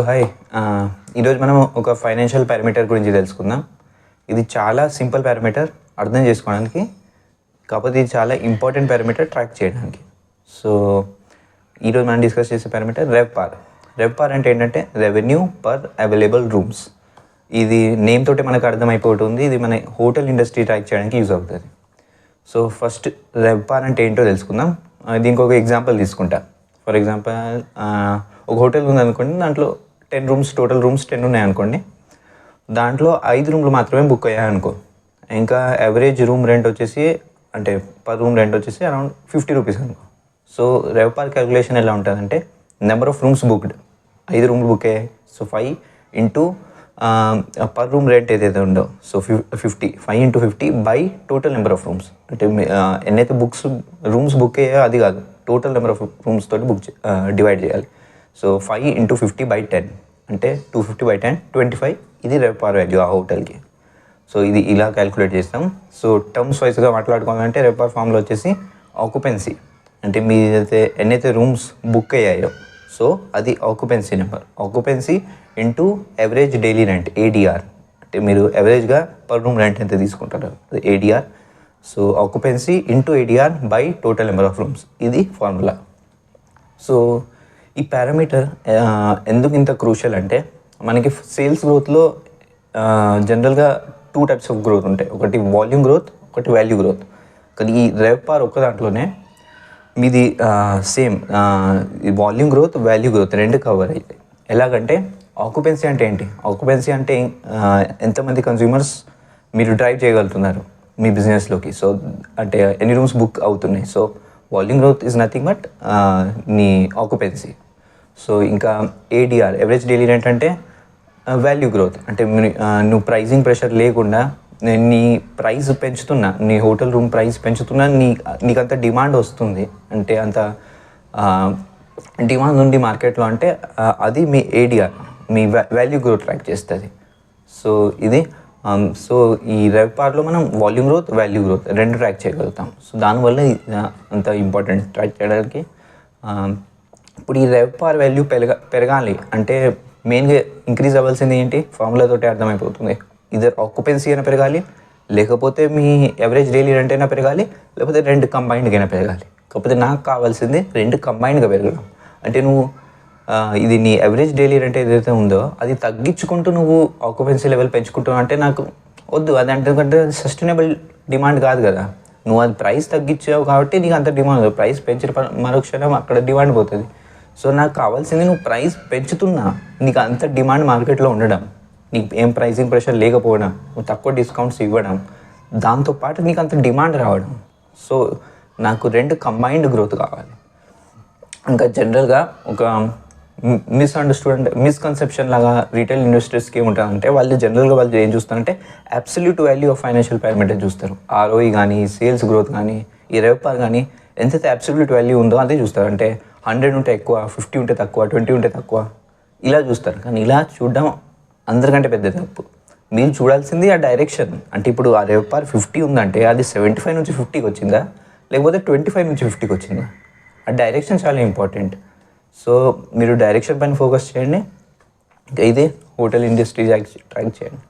Hi. ఈరోజు మనం ఒక ఫైనాన్షియల్ పారామీటర్ గురించి తెలుసుకుందాం. ఇది చాలా సింపుల్ పారామీటర్ అర్థం చేసుకోవడానికి, కాకపోతే ఇది చాలా ఇంపార్టెంట్ పారామీటర్ ట్రాక్ చేయడానికి. సో ఈరోజు మనం డిస్కస్ చేసే పారామీటర్ రెవ్పార్. రెవ్పార్ అంటే ఏంటంటే రెవెన్యూ పర్ అవైలబుల్ రూమ్స్. ఇది నేమ్ తోటే మనకు అర్థమైపోతుంది. ఇది మన హోటల్ ఇండస్ట్రీ ట్రాక్ చేయడానికి యూజ్ అవుతుంది. సో ఫస్ట్ రెవ్పార్ అంటే ఏంటో తెలుసుకుందాం. దీనికి ఒక ఎగ్జాంపుల్ తీసుకుంటా. ఫర్ ఎగ్జాంపుల్ ఒక హోటల్ ఉందనుకోండి, దాంట్లో 10 రూమ్స్, టోటల్ రూమ్స్ 10 ఉన్నాయనుకోండి. దాంట్లో 5 రూమ్లు మాత్రమే బుక్ అయ్యాయనుకో. ఇంకా యావరేజ్ రూమ్ రెంట్ వచ్చేసి, అంటే పర్ రూమ్ రెంట్ వచ్చేసి అరౌండ్ 50 రూపీస్ అనుకో. సో రెవ్పార్ క్యాలిక్యులేషన్ ఎలా ఉంటుందంటే నెంబర్ ఆఫ్ రూమ్స్ బుక్డ్, 5 రూమ్లు బుక్ అయ్యాయి. So 5 into per room rent ఏదైతే ఉందో, so 50, 5 into 50 by total number of rooms. అంటే ఎన్నైతే రూమ్స్ బుక్ అయ్యాయో అది కాదు, టోటల్ నెంబర్ ఆఫ్ రూమ్స్ తోటి డివైడ్ చేయాలి. సో 5 ఇంటూ 50 బై 10 అంటే 250 బై 10 25. ఇది రెవ్పార్ వాల్యూ ఆ హోటల్కి. సో ఇది ఇలా క్యాలిక్యులేట్ చేస్తాం. సో టర్మ్స్ వైజ్గా మాట్లాడుకోవాలంటే రెవ్పార్ ఫామ్లో వచ్చేసి ఆక్యుపెన్సీ, అంటే మీదైతే ఎన్నైతే రూమ్స్ బుక్ అయ్యాయో సో అది occupancy number. Occupancy into average daily rent, ADR. అంటే మీరు యావరేజ్గా పర్ రూమ్ రెంట్ ఎంత తీసుకుంటారు, అది ADR. So occupancy into ADR by total number of rooms, ఇది ఫార్ములా. సో ఈ పారామీటర్ ఎందుకు ఇంత క్రూషియల్ అంటే, మనకి సేల్స్ గ్రోత్లో జనరల్గా 2 టైప్స్ ఆఫ్ గ్రోత్ ఉంటాయి. ఒకటి వాల్యూమ్ గ్రోత్, ఒకటి వాల్యూ గ్రోత్. కానీ ఈ రెవ్పార్ ఒక్క దాంట్లోనే మీది సేమ్ ఈ వాల్యూమ్ గ్రోత్, వాల్యూ గ్రోత్ రెండు కవర్ అవుతాయి. ఎలాగంటే ఆక్యుపెన్సీ అంటే ఏంటి, ఆక్యుపెన్సీ అంటే ఎంతమంది కన్జ్యూమర్స్ మీరు డ్రైవ్ చేయగలుగుతున్నారు మీ బిజినెస్లోకి. సో అంటే ఎన్ని రూమ్స్ బుక్ అవుతున్నాయి. So volume growth is nothing but నీ ఆక్యుపెన్సీ. సో ఇంకా ఏడిఆర్, యావరేజ్ డైలీ రెంట్, అంటే వాల్యూ గ్రోత్. అంటే నువ్వు ప్రైజింగ్ ప్రెషర్ లేకుండా నీ ప్రైస్ పెంచుతున్నా, నీ హోటల్ రూమ్ ప్రైస్ పెంచుతున్నా, నీకు అంత డిమాండ్ వస్తుంది, అంటే అంత డిమాండ్ ఉంది మార్కెట్లో, అంటే అది మీ ఏడిఆర్, మీ వాల్యూ గ్రోత్ ట్రాక్ చేస్తుంది. సో ఇది సో ఈ రెవ్పార్లో మనం వాల్యూమ్ గ్రోత్, వాల్యూ గ్రోత్ రెండు ట్రాక్ చేయగలుగుతాం. సో దానివల్ల అంత ఇంపార్టెంట్ ట్రాక్ చేయడానికి. ఇప్పుడు ఈ రెవ్పార్ వాల్యూ పెరగాలి అంటే మెయిన్గా ఇంక్రీజ్ అవ్వాల్సింది ఏంటి, ఫార్ములాతోటి అర్థమైపోతుంది. ఇదర్ ఆక్యుపెన్సీ అయినా పెరగాలి, లేకపోతే మీ యావరేజ్ డైలీ రెంట్ అయినా పెరగాలి, లేకపోతే రెండు కంబైన్డ్గా అయినా పెరగాలి. కాకపోతే నాకు కావాల్సింది రెండు కంబైన్డ్గా పెరగడం. అంటే నువ్వు ఇది నీ యావరేజ్ డైలీ రెంట్ ఏదైతే ఉందో అది తగ్గించుకుంటూ నువ్వు ఆక్యుపెన్సీ లెవెల్ పెంచుకుంటావు అంటే నాకు వద్దు. అది ఎందుకంటే సస్టైనబుల్ డిమాండ్ కాదు కదా. నువ్వు అది ప్రైస్ తగ్గించావు కాబట్టి నీకు అంత డిమాండ్, ప్రైస్ పెంచిన మరుక్షణం అక్కడ డిమాండ్ పోతుంది. సో నాకు కావాల్సింది నువ్వు ప్రైస్ పెంచుతున్నా, నీకు అంత డిమాండ్ మార్కెట్లో ఉండడం, నీకు ఏం ప్రైసింగ్ ప్రెషర్ లేకపోవడం, నువ్వు తక్కువ డిస్కౌంట్స్ ఇవ్వడం, దాంతోపాటు నీకు అంత డిమాండ్ రావడం. సో నాకు రెండు కంబైన్డ్ గ్రోత్ కావాలి. ఇంకా జనరల్గా ఒక మిస్కన్సెప్షన్ లాగా రీటైల్ ఇన్వెస్టర్స్కి ఏముంటుందంటే, వాళ్ళు జనరల్గా వాళ్ళు ఏం చూస్తారంటే absolute value of financial parameter చూస్తారు. ఆర్ఓఈ కానీ, సేల్స్ గ్రోత్ కానీ, ఈ రెవ్పార్ కానీ ఎంతైతే అబ్సల్యూట్ వాల్యూ ఉందో అదే చూస్తారు. అంటే 100 ఉంటే ఎక్కువ, 50 ఉంటే తక్కువ, 20 ఉంటే తక్కువ, ఇలా చూస్తారు. కానీ ఇలా చూడడం అందరికంటే పెద్ద తప్పు. మీరు చూడాల్సింది ఆ డైరెక్షన్. అంటే ఇప్పుడు ఆ రెవ్పార్ 50 ఉందంటే అది 75 నుంచి 50కి వచ్చిందా, లేకపోతే 25 నుంచి 50కి వచ్చిందా, ఆ డైరెక్షన్ చాలా ఇంపార్టెంట్. సో మీరు డైరెక్షన్ పైన ఫోకస్ చేయండి. ఇంకా ఇదే హోటల్ ఇండస్ట్రీ ట్రాక్ చేయండి.